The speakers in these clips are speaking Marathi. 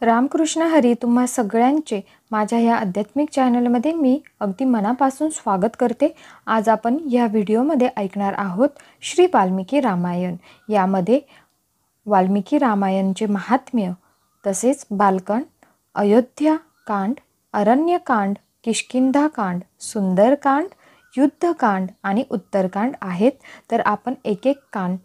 रामकृष्ण हरी तुम्हा सगळ्यांचे माझ्या ह्या आध्यात्मिक चॅनलमध्ये मी अगदी मनापासून स्वागत करते। आज आपण या व्हिडिओमध्ये ऐकणार आहोत श्री वाल्मिकी रामायण। यामध्ये वाल्मिकी रामायणचे महात्म्य, तसेच बालकांड, अयोध्याकांड, अरण्यकांड, किष्किंधाकांड, सुंदरकांड, युद्धकांड आणि उत्तरकांड आहेत। तर आपण एक एक कांड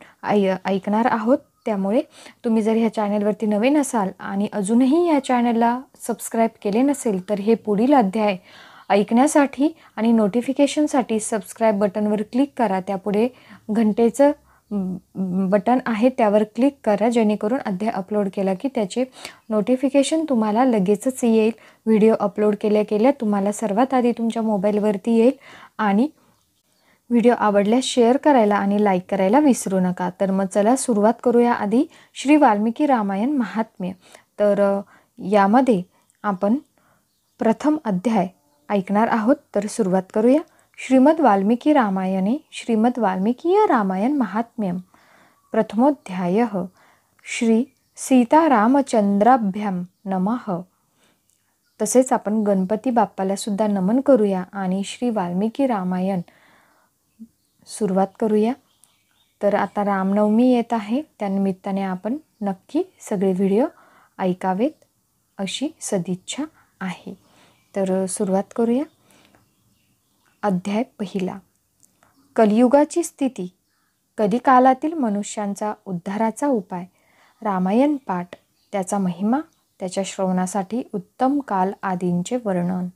ऐकणार आहोत। त्यामुळे तुम्ही जर ह्या चॅनलवरती नवीन असाल आणि अजूनही या चॅनलला सबस्क्राईब केले नसेल तर हे पुढील अध्याय ऐकण्यासाठी आणि नोटिफिकेशनसाठी सबस्क्राईब बटनवर क्लिक करा। त्यापुढे घंटेचं बटन आहे त्यावर क्लिक करा, जेणेकरून अध्याय अपलोड केला की त्याचे नोटिफिकेशन तुम्हाला लगेचच येईल। व्हिडिओ अपलोड केल्या तुम्हाला सर्वात आधी तुमच्या मोबाईलवरती येईल। आणि व्हिडिओ आवडल्यास शेअर करायला आणि लाईक करायला विसरू नका। तर मग चला सुरुवात करूया आधी श्री वाल्मिकी रामायण महात्म्य। तर यामध्ये आपण प्रथम अध्याय ऐकणार आहोत। तर सुरुवात करूया। श्रीमद वाल्मिकी रामायणे श्रीमद वाल्मिकीय रामायण महात्म्यम प्रथमोध्यायः श्री सीतारामचंद्राभ्याम नमः। तसेच आपण गणपती बाप्पाला सुद्धा नमन करूया आणि श्री वाल्मिकी रामायण सुरुवात करूया। तर आता रामनवमी येत आहे, त्यानिमित्ताने आपण नक्की सगळे व्हिडिओ ऐकावेत अशी सदिच्छा आहे। तर सुरुवात करूया। अध्याय पहिला। कलियुगाची स्थिती, कलिकालातील मनुष्यांचा उद्धाराचा उपाय, रामायण पाठ, त्याचा महिमा, त्याच्या श्रवणासाठी उत्तम काल आदींचे वर्णन।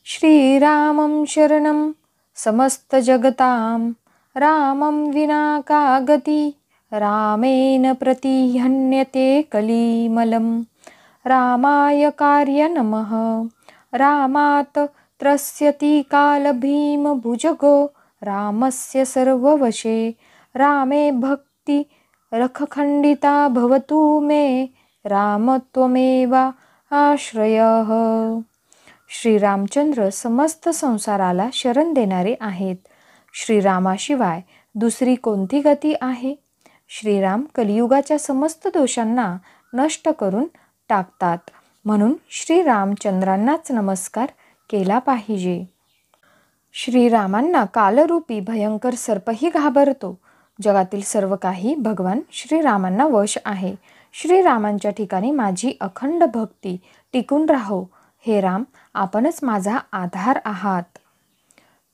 श्रीरामं शरणं समस्त जगतां रामं विना का गती, रामेण प्रतिहन्यते कलिमलं, रामाय कार्य नमः। रामात् त्रस्यति काल भीम भुजगो, रामस्य सर्ववशे, रामे भक्ति रखखंडिता भवतु मे, राम त्वमेव आश्रयः। श्रीरामचंद्र समस्त संसाराला शरण देणारे आहेत। श्रीरामाशिवाय दुसरी कोणती गती आहे? श्रीराम कलियुगाच्या समस्त दोषांना नष्ट करून टाकतात, म्हणून श्रीरामचंद्रांनाच नमस्कार केला पाहिजे। श्रीरामांना कालरूपी भयंकर सर्पही घाबरतो। जगातील सर्व काही भगवान श्रीरामांना वश आहे। श्रीरामांच्या ठिकाणी माझी अखंड भक्ती टिकून राहो। हे राम, आपणच माझा आधार आहात।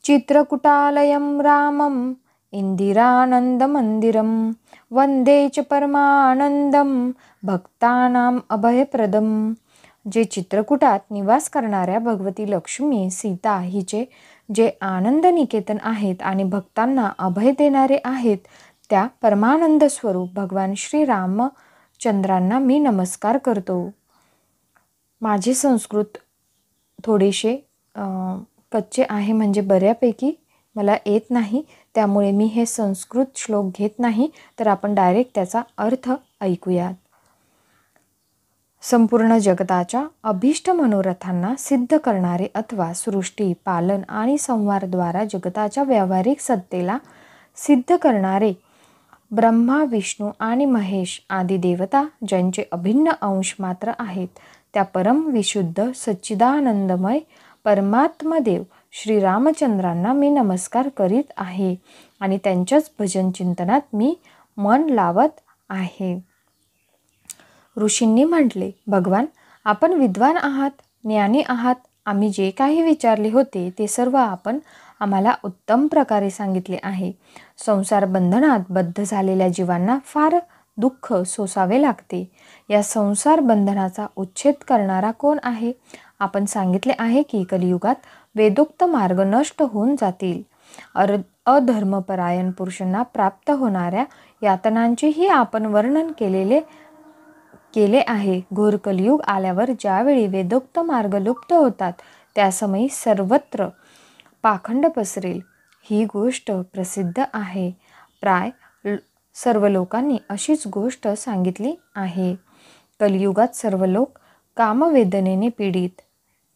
चित्रकूटालयं रामं इंदिरानंदमंदिरं, वंदे च परमानंदं भक्तानां अभयप्रदं। जे चित्रकूटात निवास करणाऱ्या भगवती लक्ष्मी सीता हिचे जे आनंद निकेतन आहेत आणि भक्तांना अभय देणारे आहेत, त्या परमानंद स्वरूप भगवान श्री रामचंद्रांना मी नमस्कार करतो। माझे संस्कृत थोडेसे कच्चे आहे, म्हणजे बऱ्यापैकी मला येत नाही, त्यामुळे मी हे संस्कृत श्लोक घेत नाही। तर आपण डायरेक्ट त्याचा अर्थ ऐकूयात। संपूर्ण जगताच्या अभिष्ट मनोरथांना सिद्ध करणारे अथवा सृष्टी, पालन आणि संहाराद्वारा जगताच्या व्यावहारिक सत्तेला सिद्ध करणारे ब्रह्मा, विष्णू आणि महेश आदी देवता, ज्यांचे अभिन्न अंश मात्र आहेत, त्या परम विशुद्ध सच्चिदानंदमय परमात्मदेव श्रीरामचंद्रांना मी नमस्कार करीत आहे आणि त्यांच्याच भजन चिंतनात मी मन लावत आहे। ऋषींनी म्हटले, भगवान, आपण विद्वान आहात, ज्ञानी आहात। आम्ही जे काही विचारले होते ते सर्व आपण आम्हाला उत्तम प्रकारे सांगितले आहे। संसार बंधनात बद्ध झालेल्या जीवांना फार दुःख सोसावे लागते। या संसार बंधनाचा उच्छेद करणारा कोण आहे? आपण सांगितले आहे की कलियुगात वेदोक्त मार्ग नष्ट होऊन जातील। अधर्मपरायण पुरुषांना प्राप्त होणाऱ्या यातनांचेही आपण वर्णन केले आहे। घोर कलियुग आल्यावर ज्यावेळी वेदोक्त मार्ग लुप्त होतात, त्या समयी सर्वत्र पाखंड पसरेल। ही गोष्ट प्रसिद्ध आहे। प्राय सर्व लोकांनी अशीच गोष्ट सांगितली आहे। कलियुगात सर्व लोक कामवेदनेने पीडित,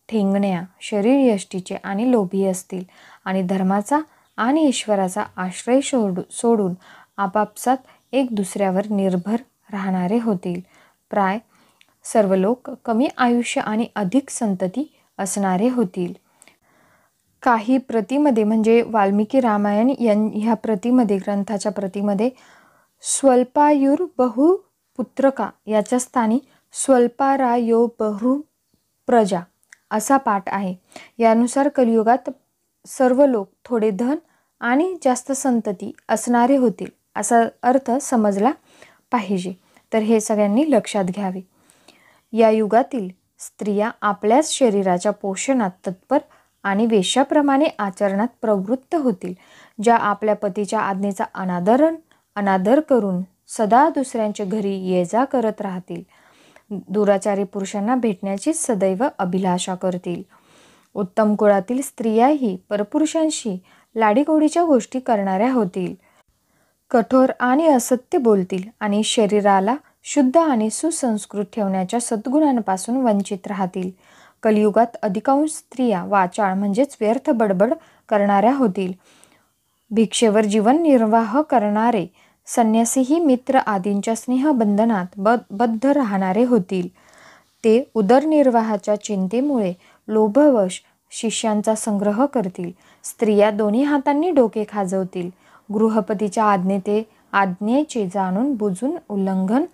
ठेंगण्या, शरीरयष्टीचे आणि लोभी असतील आणि धर्माचा आणि ईश्वराचा आश्रय सोडून आपापसात एक दुसऱ्यावर निर्भर राहणारे होतील। प्राय सर्व लोक कमी आयुष्य आणि अधिक संतती असणारे होतील. काही प्रतीमध्ये म्हणजे वाल्मिकी रामायण ह्या प्रतीमध्ये, ग्रंथाच्या प्रतीमध्ये स्वल्पायुर बहुपुत्रका याच्या स्थानी स्वल्पारायो बहुप्रजा असा पाठ आहे. यानुसार कलियुगात सर्व लोक थोडे धन आणि जास्त संतती असणारे होतील असा अर्थ समजला पाहिजे. तर हे सगळ्यांनी लक्षात घ्यावे. या युगातील स्त्रिया आपल्याच शरीराच्या पोषणात तत्पर आणि वेश्याप्रमाणे आचरणात प्रवृत्त होतील, ज्या आपल्या पतीच्या आज्ञेचा अनादर करून सदा दुसऱ्यांच्या घरी ये जा करत राहतील. दुराचारी पुरुषांना भेटण्याची सदैव अभिलाषा करतील. उत्तम कुळातील स्त्रियाही परपुरुषांशी लाडीगोडीच्या गोष्टी करणाऱ्या होतील. कठोर आणि असत्य बोलतील आणि शरीराला शुद्ध आणि सुसंस्कृत ठेवण्याच्या सद्गुणांपासून वंचित राहतील. कलियुगात अधिकांश स्त्रिया वाचाळ म्हणजेच व्यर्थ बडबड करणाऱ्या होतील. भिक्षेवर जीवन निर्वाह करणारे संन्यासीही मित्र आदींच्या स्नेहबंधनात बद्ध राहणारे होतील. ते उदरनिर्वाहाच्या चिंतेमुळे लोभवश शिष्यांचा संग्रह करतील. स्त्रिया दोन्ही हातांनी डोके खाजवतील. गृहपतीच्या आज्ञेचे जाणून बुजून उल्लंघन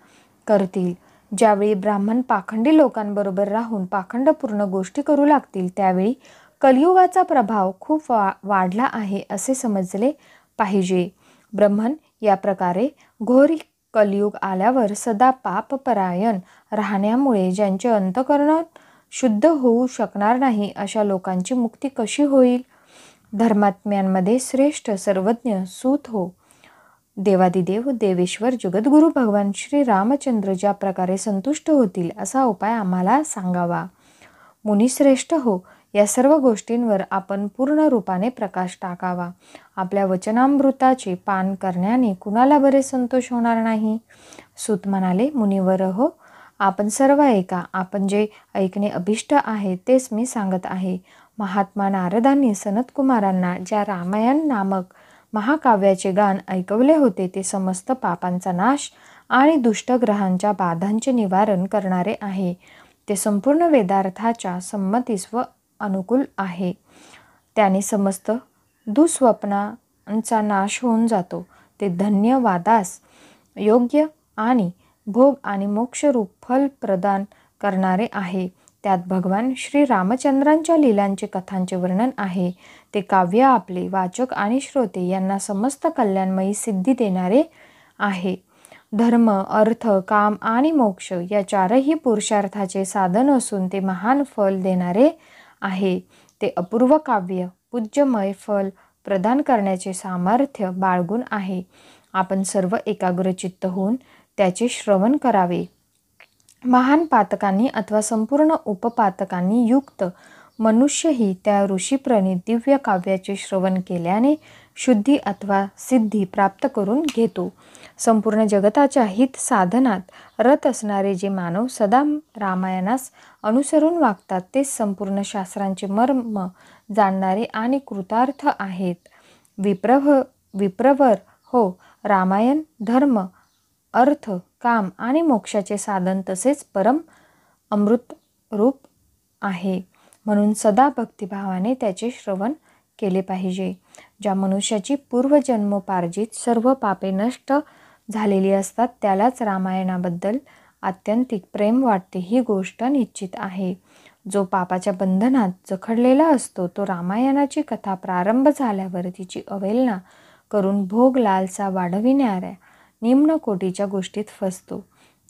करतील. ज्यावेळी ब्राह्मण पाखंडी लोकांबरोबर राहून पाखंडपूर्ण गोष्टी करू लागतील, त्यावेळी कलियुगाचा प्रभाव खूप वाढला आहे असे समजले पाहिजे. ब्राह्मण या प्रकारे घोर कलियुग आल्यावर सदा पापपरायण राहण्यामुळे ज्यांचे अंतःकरण शुद्ध होऊ शकणार नाही, अशा लोकांची मुक्ती कशी होईल? धर्मात्म्यांमध्ये श्रेष्ठ सर्वज्ञ सूत हो. देवादिदेव देवेश्वर जगद्गुरु भगवान श्री रामचंद्र ज्या प्रकारे संतुष्ट होतील असा उपाय आम्हाला सांगावा. मुनिश्रेष्ठ हो, या सर्व गोष्टींवर आपण पूर्ण रूपाने प्रकाश टाकावा. आपल्या वचनामृताचे पान करण्याने कुणाला बरे संतोष होणार नाही? सूत म्हणाले, मुनिवर हो, आपण सर्व ऐका. आपण जे ऐकणे अभिष्ट आहे तेच मी सांगत आहे. महात्मा नारदांनी सनतकुमारांना ज्या रामायण नामक महाकाव्याचे गान ऐकवले होते ते समस्त पापांचा नाश आणि दुष्टग्रहांच्या बाधांचे निवारण करणारे आहे. ते संपूर्ण वेदार्थाच्या संमतीस व अनुकूल आहे. त्याने समस्त दुःस्वप्नांचा नाश होऊन जातो. ते धन्यवादास योग्य आणि भोग आणि मोक्षरूप फल प्रदान करणारे आहे. त्यात भगवान श्री रामचंद्रांच्या लीलांचे कथांचे वर्णन आहे. ते काव्य आपले वाचक आणि श्रोते यांना समस्त कल्याणमयी सिद्धी देणारे आहे. धर्म, अर्थ, काम आणि मोक्ष या चारही पुरुषार्थाचे साधन असून ते महान फल देणारे आहे. ते अपूर्व काव्य पूज्यमय फल प्रदान करण्याचे सामर्थ्य बाळगून आहे. आपण सर्व एकाग्रचित्त होऊन त्याचे श्रवण करावे. महान पातकांनी अथवा संपूर्ण उपपातकांनी युक्त मनुष्यही त्या ऋषीप्रणीत दिव्य काव्याचे श्रवण केल्याने शुद्धी अथवा सिद्धी प्राप्त करून घेतो. संपूर्ण जगताच्या हित साधनात रत असणारे जे मानव सदा रामायणास अनुसरून वागतात तेच संपूर्ण शास्त्रांचे मर्म जाणणारे आणि कृतार्थ आहेत. विप्रवर हो, रामायण धर्म, अर्थ, काम आणि मोक्षाचे साधन तसेच परम अमृत रूप आहे. म्हणून सदा भक्तिभावाने त्याचे श्रवण केले पाहिजे. ज्या मनुष्याची पूर्वजन्मोपार्जित सर्व पापे नष्ट झालेली असतात त्यालाच रामायणाबद्दल आत्यंतिक प्रेम वाटते ही गोष्ट निश्चित आहे. जो पापाच्या बंधनात जखडलेला असतो तो रामायणाची कथा प्रारंभ झाल्यावर तिची अवहेलना करून भोग लालसा वाढविणाऱ्या निम्न कोटीच्या गोष्टीत फसतो.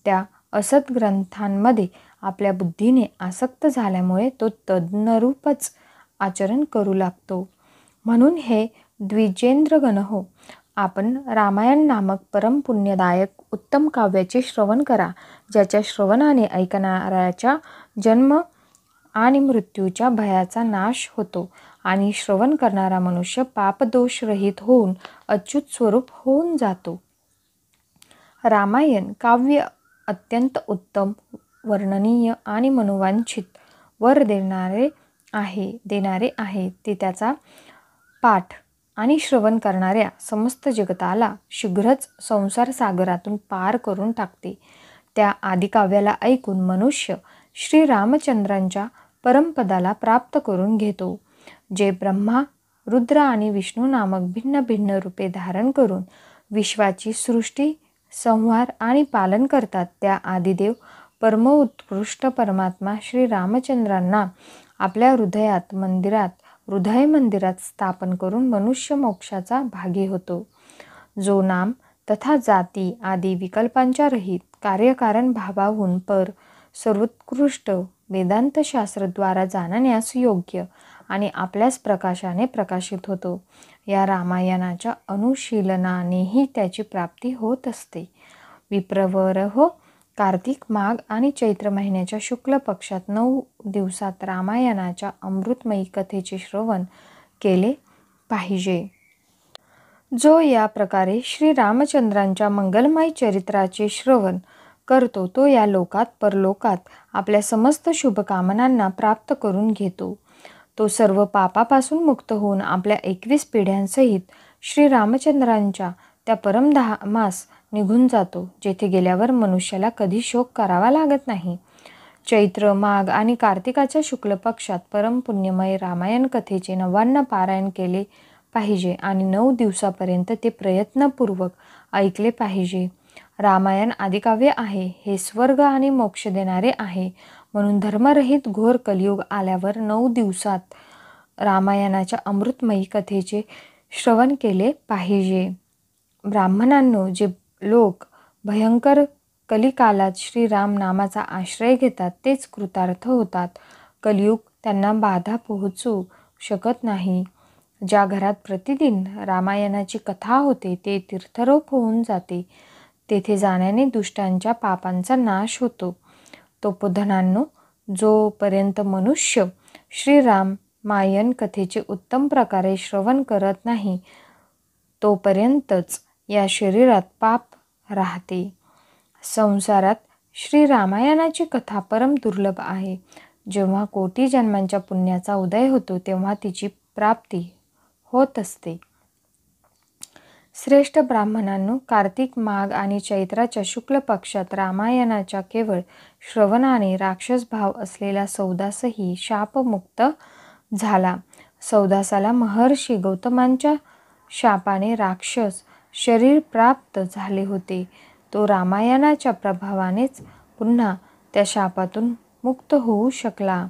त्या असत ग्रंथांमध्ये आपल्या बुद्धीने आसक्त झाल्यामुळे तो तदनुरूपच आचरण करू लागतो. म्हणून हे द्विजेंद्रगण हो, आपण रामायण नामक परम पुण्यदायक उत्तम काव्याचे श्रवण करा. ज्याच्या श्रवणाने ऐकणाऱ्याच्या जन्म आणि मृत्यूच्या भयाचा नाश होतो आणि श्रवण करणारा मनुष्य पापदोषरहित होऊन अच्युत स्वरूप होऊन जातो. रामायण काव्य अत्यंत उत्तम, वर्णनीय आणि मनोवांछित वर देणारे आहे. ते त्याचा पाठ आणि श्रवण करणाऱ्या समस्त जगताला शीघ्रच संसार सागरातून पार करून टाकते. त्या आदिकाव्याला ऐकून मनुष्य श्रीरामचंद्रांच्या परमपदाला प्राप्त करून घेतो, जे ब्रह्मा, रुद्र आणि विष्णू नामक भिन्न भिन्न रूपे धारण करून विश्वाची सृष्टी, संहार आणि पालन करतात. त्या आदिदेव परमोत्कृष्ट परमात्मा श्री रामचंद्रांना आपल्या हृदय मंदिरात स्थापन करून मनुष्य मोक्षाचा भागी होतो. जो नाम तथा जाती आदी विकल्पांच्या रहित कार्यकारण भावाहून पर सर्वोत्कृष्ट वेदांत शास्त्रद्वारा जाणण्यास योग्य आणि आपल्याच प्रकाशाने प्रकाशित होतो. या रामायणाच्या अनुशीलनानेही त्याची प्राप्ती होत असते. विप्रवर हो, कार्तिक, माघ आणि चैत्र महिन्याच्या शुक्ल पक्षात 9 दिवसात रामायणाच्या अमृतमयी कथेचे श्रवण केले पाहिजे. जो या प्रकारे श्री रामचंद्रांच्या मंगलमय चरित्राचे श्रवण करतो तो या लोकात परलोकात आपल्या समस्त शुभकामनांना प्राप्त करून घेतो. तो सर्व पापापासून मुक्त होऊन आपल्या 21 पिढ्यांसहित श्री रामचंद्रांच्या त्या परमधामास निघून जातो, जेथे गेल्यावर मनुष्याला कधी शोक करावा लागत नाही. चैत्र, माघ आणि कार्तिकाच्या शुक्ल पक्षात परम पुण्यमय रामायण कथेचे 99 पारायण केले पाहिजे आणि 9 दिवसापर्यंत ते प्रयत्नपूर्वक ऐकले पाहिजे. रामायण आदिकाव्य आहे. हे स्वर्ग आणि मोक्ष देणारे आहे. म्हणून धर्मरहित घोर कलियुग आल्यावर 9 दिवसात रामायणाच्या अमृतमयी कथेचे श्रवण केले पाहिजे. ब्राह्मणांनो, जे लोक भयंकर कलिकालात श्रीराम नामाचा आश्रय घेतात तेच कृतार्थ होतात. कलियुग त्यांना बाधा पोहोचू शकत नाही. ज्या घरात प्रतिदिन रामायणाची कथा होते ते तीर्थरूप होऊन जाते. तेथे जाण्याने दुष्टांच्या पापांचा नाश होतो. तपोधनांनो, जोपर्यंत मनुष्य श्रीरामायण कथेचे उत्तम प्रकारे श्रवण करत नाही तोपर्यंतच या शरीरात पाप राहते. संसारात श्रीरामायणाची कथा परम दुर्लभ आहे. जेव्हा कोटी जन्मांच्या पुण्याचा उदय होतो तेव्हा तिची प्राप्ती होत असते. श्रेष्ठ ब्राह्मणांनो, कार्तिक, माघ आणि चैत्राच्या शुक्ल पक्षात रामायणाच्या केवळ श्रवणाने राक्षस भाव असलेला सौदासही शापमुक्त झाला. सौदासाला महर्षी गौतमांच्या शापाने राक्षस शरीर प्राप्त झाले होते. तो रामायणाच्या प्रभावानेच पुन्हा त्या शापातून मुक्त होऊ शकला.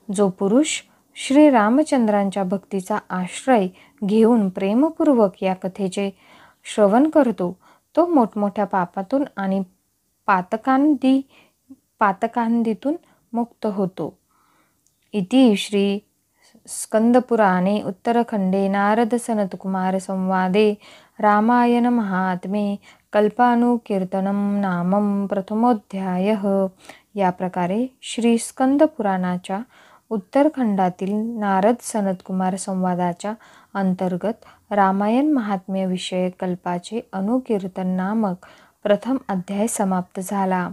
जो पुरुष श्री रामचंद्रांच्या भक्तीचा आश्रय घेऊन प्रेमपूर्वक या कथेचे श्रवण करतो तो मोठमोठ्या पापातून आणि पातकांदीतून मुक्त होतो. इति श्री स्कंदपुराणे उत्तरखंडे नारद सनत्कुमार संवादे रामायण महात्म्ये कल्पानुकीर्तनम नामम प्रथमोध्यायः. या प्रकारे श्री स्कंद पुराणाच्या उत्तरखंडातील नारद सनत्कुमार संवादाच्या अंतर्गत रामायण महात्म्य विषयक कल्पाचे अनुकीर्तन नामक प्रथम अध्याय समाप्त झाला.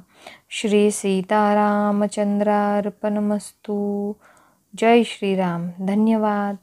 श्री सीतारामचंद्रार्पणमस्तु. जय श्रीराम. धन्यवाद.